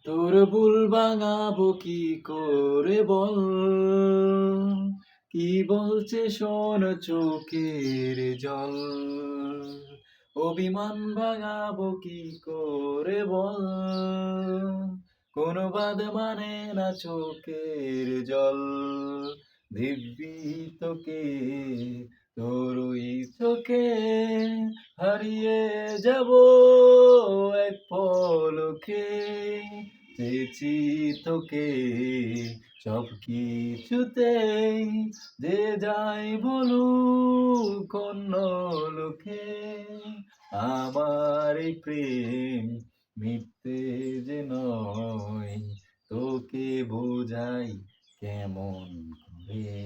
তোর ভুল ভাঙাবো কি করে বল, কি বলছে শোন চোখের জল, অভিমান ভাঙাবো কি করে বল, কোনো বাদ মানে না চোখের জল, দিব্যি তোকে তোর ওই চোখে হারিয়ে যাব এক পলকে, চেয়েছি তোকে সব কিছুতেই, যে যাই বলুক অন্য লোকে, আমার এই প্রেম মিথ্যে যে নয়, তোকে বোঝাই কেমন করে।